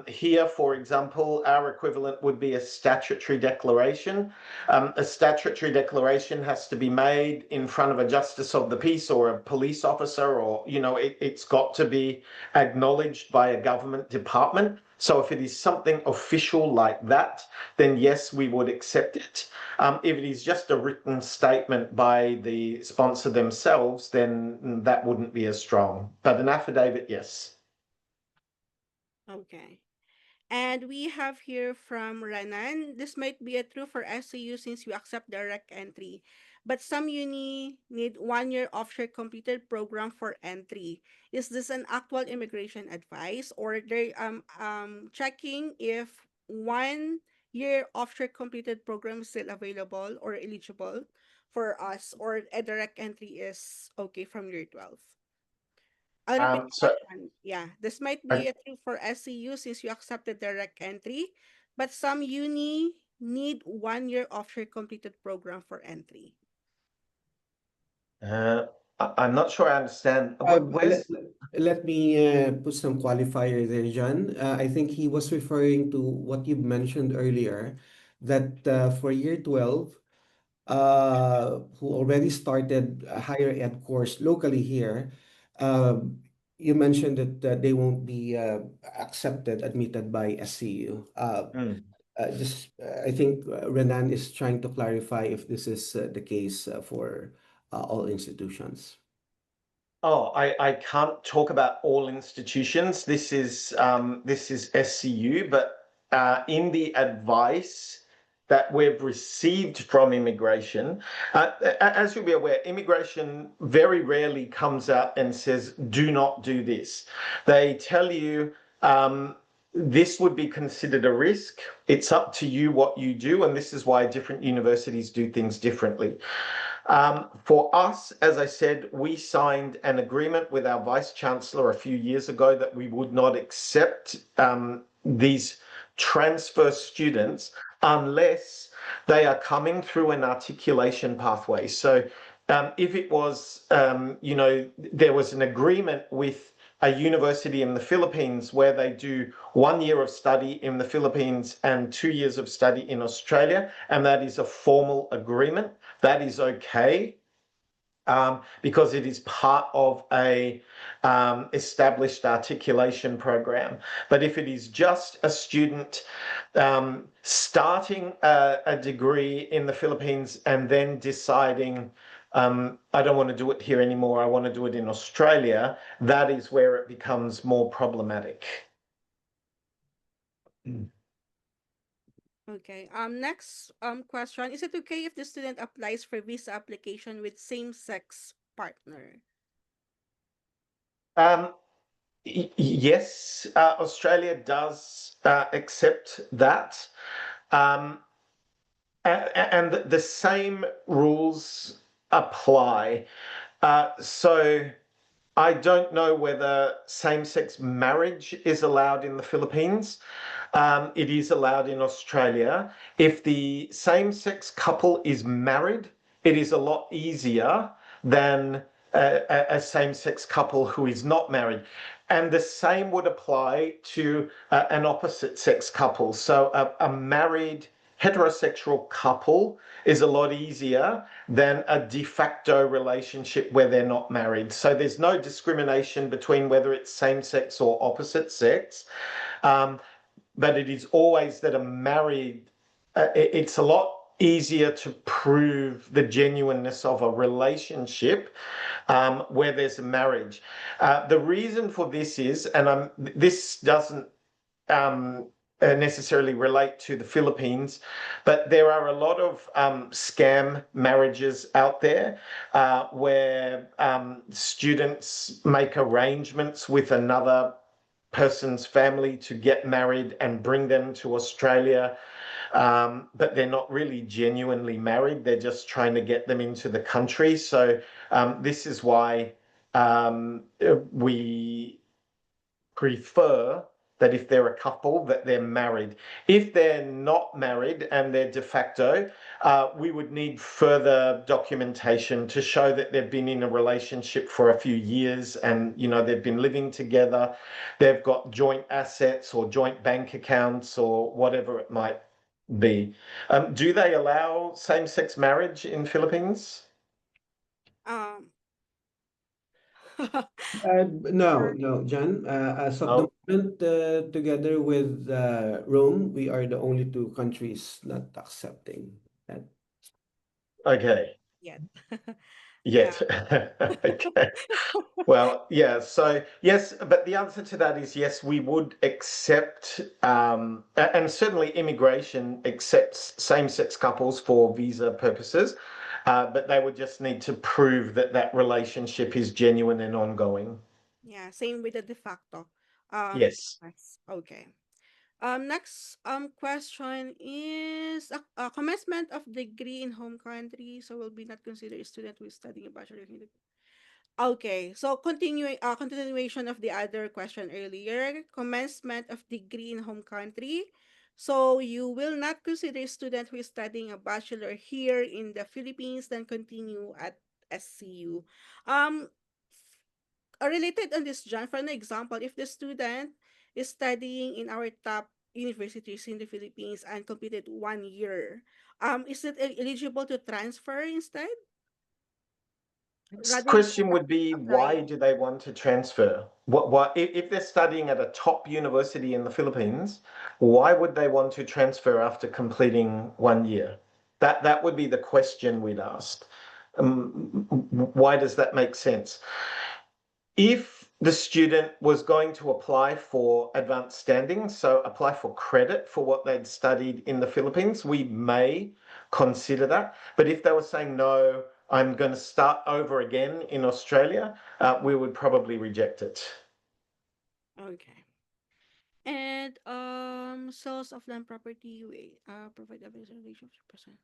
here, for example, our equivalent would be a statutory declaration. A statutory declaration has to be made in front of a justice of the peace or a police officer, or, it's got to be acknowledged by a government department. So if it is something official like that, then yes, we would accept it. If it is just a written statement by the sponsor themselves, then that wouldn't be as strong. But an affidavit, yes. Okay. And we have here from Ranan, this might be a true for SCU since we accept direct entry. but some uni need 1 year offshore completed program for entry. Is this an actual immigration advice, or they checking if 1 year offshore completed program is still available or eligible for us, or a direct entry is okay from year 12? I'll repeat the So question. Yeah, this might I, be true for SCU since you accepted direct entry, but some uni need 1 year offshore completed program for entry. I'm not sure I understand. Where's Let me put some qualifier there, John. I think he was referring to what you mentioned earlier, that for year 12, who already started a higher ed course locally here, um, you mentioned that they won't be accepted, admitted by SCU. I think Renan is trying to clarify if this is the case for all institutions. Oh, I can't talk about all institutions. This is SCU, but in the advice that we've received from immigration, as you'll be aware, immigration very rarely comes out and says, "Do not do this." They tell you this would be considered a risk. It's up to you what you do, and this is why different universities do things differently. For us, as I said, we signed an agreement with our Vice Chancellor a few years ago that we would not accept these transfer students unless they are coming through an articulation pathway. So if it was, there was an agreement with a university in the Philippines where they do 1 year of study in the Philippines and 2 years of study in Australia, and that is a formal agreement, that is okay. Because it is part of a established articulation program. But if it is just a student starting a degree in the Philippines and then deciding, I don't want to do it here anymore, I want to do it in Australia, that is where it becomes more problematic. Okay. Next question. Is it okay if the student applies for visa application with same-sex partner? Um, yes, Australia does accept that. Um, and the same rules apply. So I don't know whether same-sex marriage is allowed in the Philippines. It is allowed in Australia. If the same-sex couple is married, it is a lot easier than a same-sex couple who is not married. And the same would apply to an opposite-sex couple. So a married heterosexual couple is a lot easier than a de facto relationship where they're not married. So there's no discrimination between whether it's same sex or opposite sex. But it is always that a married, it's a lot easier to prove the genuineness of a relationship where there's a marriage. The reason for this is, and this doesn't necessarily relate to the Philippines, but there are a lot of scam marriages out there where students make arrangements with another person's family to get married and bring them to Australia. But they're not really genuinely married. They're just trying to get them into the country. So this is why we prefer that if they're a couple, that they're married. If they're not married and they're de facto, we would need further documentation to show that they've been in a relationship for a few years and, they've been living together, they've got joint assets or joint bank accounts or whatever it might be. Do they allow same-sex marriage in Philippines? Um, No, John. As of the No. moment, together with Rome, we are the only two countries not accepting that. Okay. yeah. Yeah. Yet. Okay. Well, yeah. So yes, but the answer to that is yes. We would accept, and certainly immigration accepts same-sex couples for visa purposes. but they would just need to prove that that relationship is genuine and ongoing. Yeah, same with the de facto. Yes. Yes. Okay. Next question is a commencement of degree in home country, so will be not considered a student who is studying a bachelor in. Okay, so continuation of the other question earlier, commencement of degree in home country. So you will not consider a student who is studying a bachelor here in the Philippines, then continue at SCU. Um, Related on this, John, for an example, if the student is studying in our top universities in the Philippines and completed 1 year, is it eligible to transfer instead Next rather than question would be, why applying? do they want to transfer? What if they're studying at a top university in the Philippines, why would they want to transfer after completing 1 year? That would be the question we'd ask. Why does that make sense? If the student was going to apply for advanced standing, so apply for credit for what they'd studied in the Philippines, we may consider that. But if they were saying, no, I'm going to start over again in Australia, we would probably reject it. Okay. And sales of land property, wait, provide evidence in relation to percent.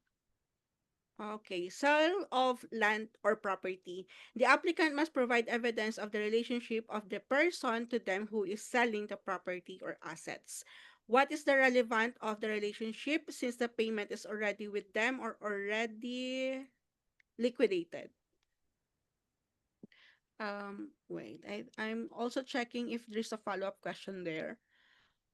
Okay, sale of land or property. The applicant must provide evidence of the relationship of the person to them who is selling the property or assets. What is the relevant of the relationship since the payment is already with them or already liquidated? Wait, I'm also checking if there's a follow-up question there.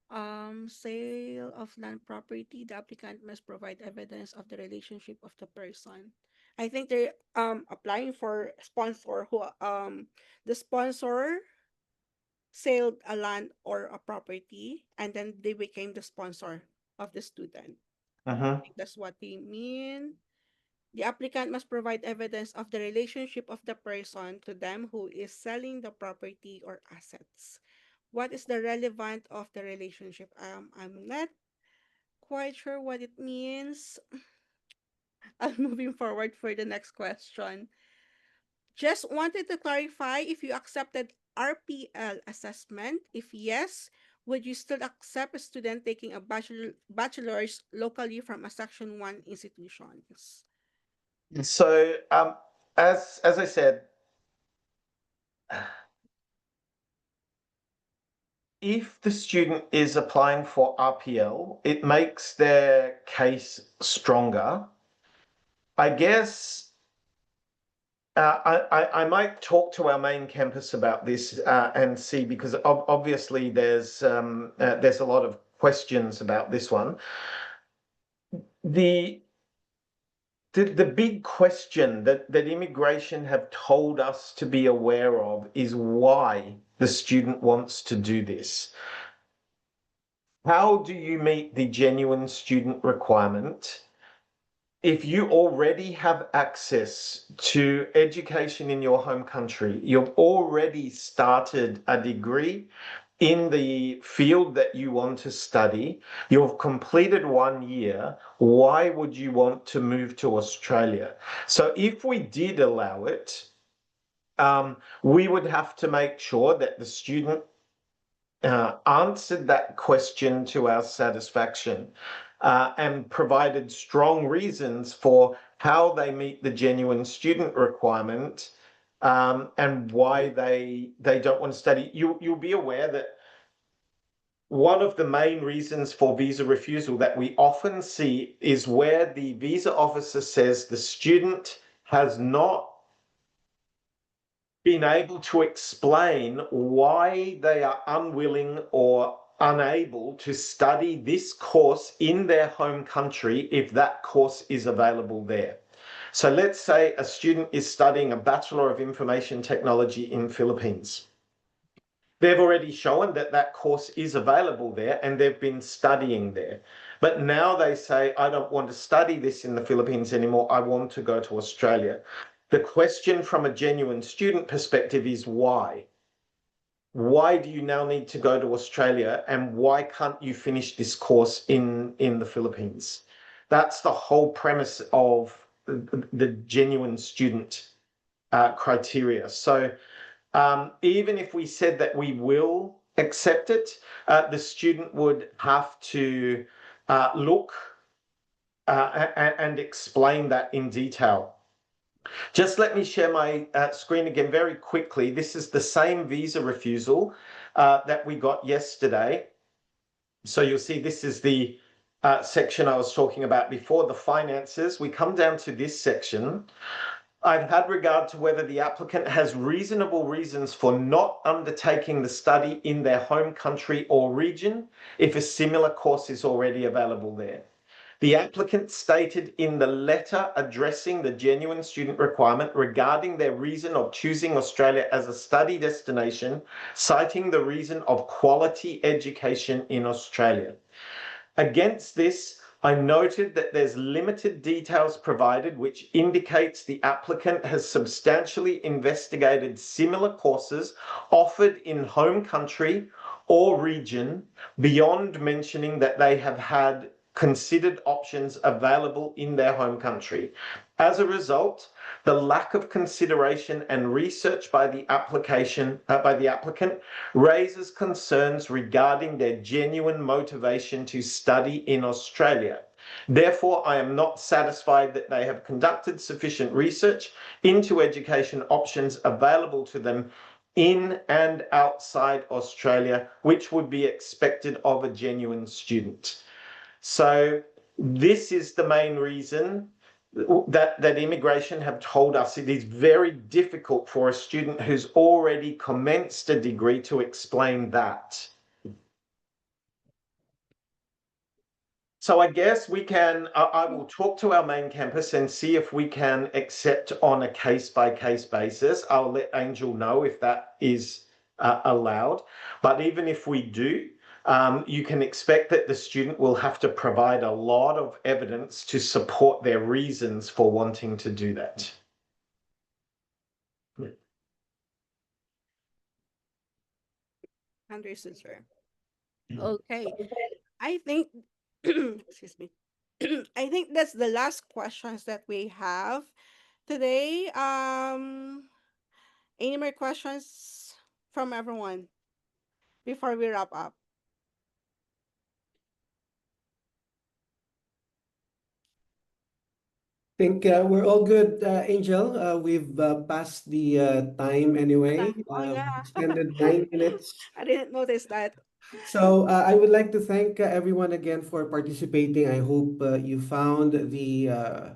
Sale of land property, the applicant must provide evidence of the relationship of the person. I think they're applying for sponsor who the sponsor sold a land or a property and then they became the sponsor of the student. I Mhm. think that's what they mean. The applicant must provide evidence of the relationship of the person to them who is selling the property or assets. What is the relevant of the relationship? I'm not quite sure what it means. I'm moving forward for the next question. Just wanted to clarify if you accepted RPL assessment. If yes, would you still accept a student taking a bachelor's locally from a Section 1 institutions? So, as I said, if the student is applying for RPL, it makes their case stronger. I guess I might talk to our main campus about this and see, because obviously there's a lot of questions about this one. The the big question that immigration have told us to be aware of is why the student wants to do this. How do you meet the genuine student requirement if you already have access to education in your home country? You've already started a degree in the field that you want to study, you've completed 1 year, why would you want to move to Australia? So if we did allow it, we would have to make sure that the student answered that question to our satisfaction and provided strong reasons for how they meet the genuine student requirement, and why they don't want to study. You'll be aware that one of the main reasons for visa refusal that we often see is where the visa officer says the student has not been able to explain why they are unwilling or unable to study this course in their home country if that course is available there. So let's say a student is studying a Bachelor of Information Technology in Philippines. They've already shown that that course is available there and they've been studying there. But now they say, I don't want to study this in the Philippines anymore. I want to go to Australia. The question from a genuine student perspective is why? Why do you now need to go to Australia, and why can't you finish this course in the Philippines? That's the whole premise of the genuine student criteria. So even if we said that we will accept it, the student would have to look and explain that in detail. Just let me share my screen again very quickly. This is the same visa refusal that we got yesterday. So you'll see this is the section I was talking about before, the finances. We come down to this section. I've had regard to whether the applicant has reasonable reasons for not undertaking the study in their home country or region if a similar course is already available there. The applicant stated in the letter addressing the genuine student requirement regarding their reason of choosing Australia as a study destination, citing the reason of quality education in Australia. Against this, I noted that there's limited details provided which indicates the applicant has substantially investigated similar courses offered in home country or region beyond mentioning that they have had considered options available in their home country. As a result, the lack of consideration and research by the applicant raises concerns regarding their genuine motivation to study in Australia. Therefore, I am not satisfied that they have conducted sufficient research into education options available to them in and outside Australia, which would be expected of a genuine student. So this is the main reason that immigration have told us it is very difficult for a student who's already commenced a degree to explain that. So I guess we can, I will talk to our main campus and see if we can accept on a case-by-case basis. I'll let Angel know if that is allowed. But even if we do, you can expect that the student will have to provide a lot of evidence to support their reasons for wanting to do that. Understood, sir. Okay. I think, excuse me. I think that's the last questions that we have today. Any more questions from everyone before we wrap up? Think we're all good, Angel. We've passed the time anyway. Oh yeah, Extended 9 minutes. I didn't notice that. So I would like to thank everyone again for participating. I hope you found the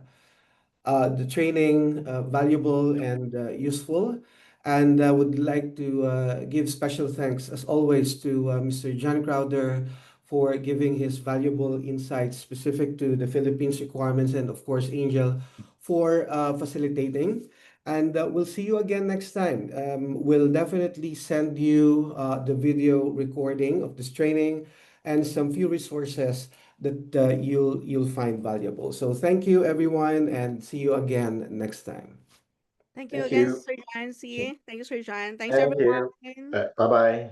training valuable and useful. And I would like to give special thanks, as always, to Mr. John Crowder for giving his valuable insights specific to the Philippines requirements, and of course, Angel for facilitating. And we'll see you again next time. We'll definitely send you the video recording of this training and some few resources that you'll find valuable. So thank you, everyone, and see you again next time. Thank you Thank again, you. Sir Jancy. Thank you, Sir Jan. Thanks, Thank you. everyone. Bye-bye.